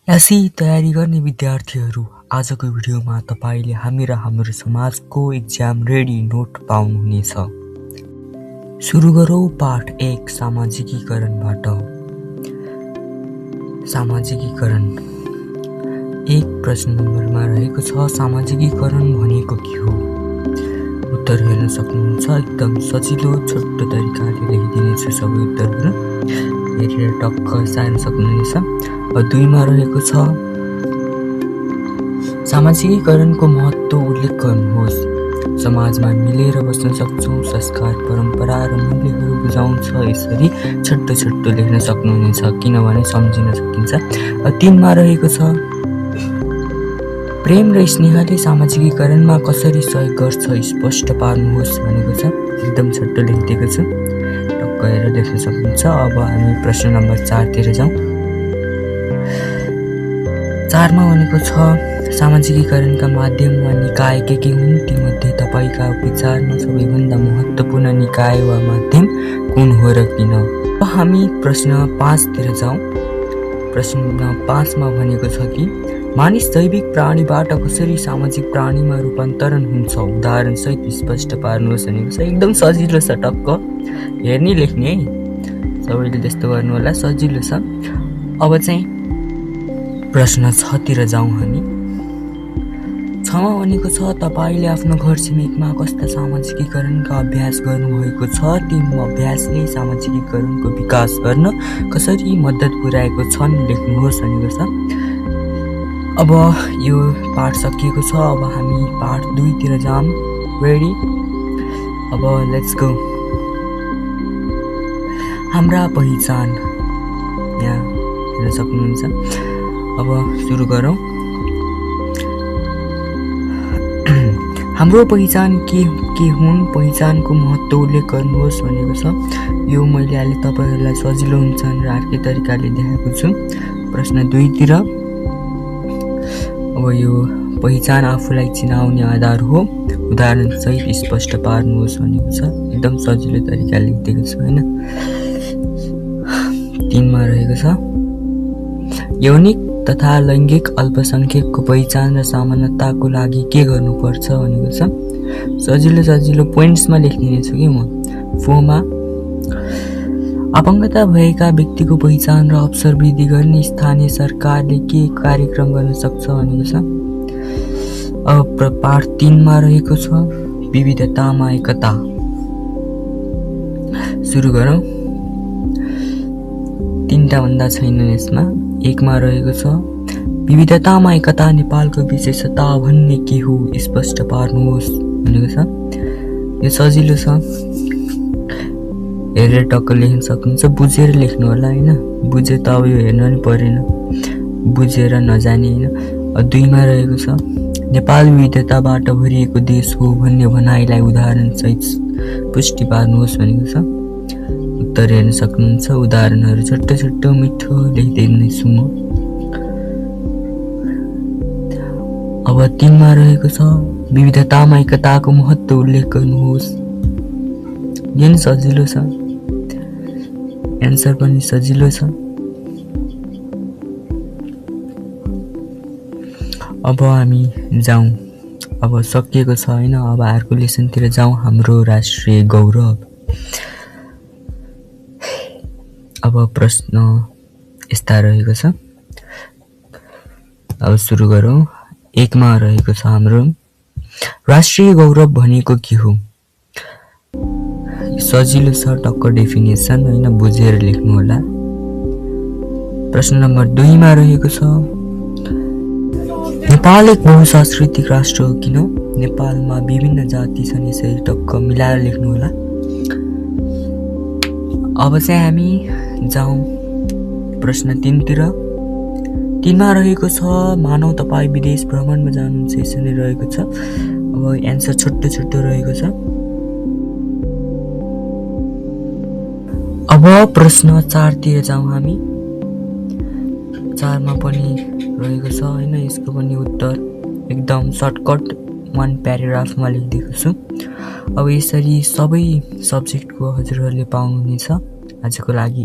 एसई तयारी गर्ने विद्यार्थीहरू, आजको भिडियोमा तपाईले हामी र हाम्रो समाजको एक्जाम रेडी नोट पाउनुहुनेछ। सुरु गरौँ पाठ 1 सामाजिकीकरणबाट। सामाजिकीकरण 1 प्रश्न नम्बरमा रहेको छ, सामाजिकीकरण भनेको के हो? उत्तर हेर्न सक्नुहुन्छ। एकदम सजिलो छोटो तरिकाले लेखिदिनेछु सबै उत्तरहरू, हेरेर टक्क सार्न सक्नुहुनेछ। 2 मा रहेको छ, सामाजिकीकरणको महत्त्व उल्लेख गर्नुहोस्। समाजमा मिलेर बस्न सक्छौँ, संस्कार, परम्परा र मूल्यहरू बुझाउँछ। यसरी छोटो छोटो लेख्न सक्नुहुनेछ किनभने सम्झिन सकिन्छ। 3 मा रहेको छ, प्रेम र स्नेहले सामाजिकीकरणमा कसरी सहयोग गर्छ स्पष्ट पार्नुहोस् भनेको छ। एकदम छोटो लेखिदिएको छु, टक्क हेरेर लेख्न सक्नुहुन्छ। अब हामी प्रश्न नम्बर 4 तिर जाउँ। 4 मा भनेको छ, सामाजिकीकरणका माध्यम वा निकाय के हुन्? तीमध्ये तपाईका विचारमा सबैभन्दा महत्त्वपूर्ण निकाय वा माध्यम कुन हो र किन? अब हामी प्रश्न 5 तिर जाउँ। प्रश्न 5 मा भनेको छ कि मानिस जैविक प्राणीबाट कसरी सामाजिक प्राणीमा रूपान्तरण हुन्छ? उदाहरण सहित स्पष्ट पार्नुहोस् भनेको छ। एकदम सजिलो छ, टक्क हेर्ने लेख्ने है, सबैले त्यस्तो गर्नु होला, सजिलो छ। अब चाहिँ प्रश्न 6 तिर जाउँ हामी। 6 मा भनेको छ, तपाईले आफ्नो घर छिमेकमा कस्ता सामाजिकीकरणका अभ्यास गर्नुभएको छ? ती अभ्यासले सामाजिकीकरणको विकास गर्न कसरी मद्दत पुर्याएको छन् लेख्नुहोस् भनेको छ। अब यो पाठ सकिएको छ। अब हामी पाठ 2 तिर जाऊँ। रेडी? अब लेट्स गो। हाम्रा पहिचान, यहाँ हेर्न सक्नुहुन्छ। अब सुरु गरौँ। हाम्रो पहिचान के हुन्? पहिचानको महत्त्व उल्लेख गर्नुहोस् भनेको छ। यो मैले अहिले तपाईहरुलाई सजिलो हुन्छ भनेर अर्कै तरिकाले देखाएको छु। प्रश्न 2 तिर, अब यो पहिचान आफूलाई चिनाउने आधार हो, उदाहरण सहित स्पष्ट पार्नुहोस् भनेको छ। एकदम सजिलो तरिकाले लेखेको छु हैन। 3 मा रहेको छ, यौनिक तथा लैङ्गिक अल्पसंख्यकको पहिचान र समानताको लागि के गर्नुपर्छ भनेको छ। सजिलो पोइन्ट्समा लेखिदिने छु कि म। 4 मा, अपंगता भएका व्यक्तिको पहिचान र अवसर वृद्धि गर्ने स्थानीय सरकारले के कार्यक्रम गर्न सक्छ भनेको छ। अब पाठ 3 मा रहेको छ, विविधतामा एकता। सुरु गरौँ। 3टा भन्दा छैनन् यसमा। 1 मा रहेको छ, विविधतामा एकता नेपालको विशेषता भन्ने के हो स्पष्ट पार्नुहोस् भनेको छ। यो सजिलो छ, हेरेर टक्क लेख्न सक्नुहुन्छ। बुझेर लेख्नु होला हैन, बुझे त अब यो हेर्न नि परेन, बुझेर नजाने हैन। 2 मा रहेको छ, नेपाल विविधताबाट भरिएको देश हो भन्ने भनाइलाई उदाहरण सहित पुष्टि पार्नुहोस् भनेको छ। उत्तर हेर्न सक्नुहुन्छ। उदाहरणहरू छोटो मिठो लेख्दै छु म। अब 3 मा रहेको छ, विविधतामा एकताको महत्त्व उल्लेख गर्नुहोस्। यो नि सजिलो छ, एन्सर पनि सजिलो छ। अब हामी जाउँ। अब सकिएको छ हैन। अब अर्को लेसनतिर जाउँ, हाम्रो राष्ट्रिय गौरव। अब प्रश्न यस्ता रहेको छ। अब सुरु गरौँ। 1 मा रहेको छ, हाम्रो राष्ट्रिय गौरव भनेको के हो? सजिलो छ, टक्क डेफिनेसन हैन, बुझेर लेख्नु होला। प्रश्न नम्बर 2 मा रहेको छ, नेपाल एक बहुसांस्कृतिक राष्ट्र हो किन? नेपालमा विभिन्न जाति छन्, यसरी टक्क मिलाएर लेख्नु होला। अब चाहिँ हामी जाउँ प्रश्न 3 तिर। 3 मा रहेको छ, मानव तपाईँ विदेश भ्रमणमा जानुहुन्छ, यसरी रहेको छ। अब एन्सर छोटो रहेको छ। अब प्रश्न 4 तिर जाउँ हामी। 4 मा पनि रहेको छ हैन, यसको पनि उत्तर एकदम सर्टकट 1 प्याराग्राफमा लेखिदिएको छु। अब यसरी सबै सब्जेक्टको हजुरहरूले पाउनुहुनेछ। आजको लागि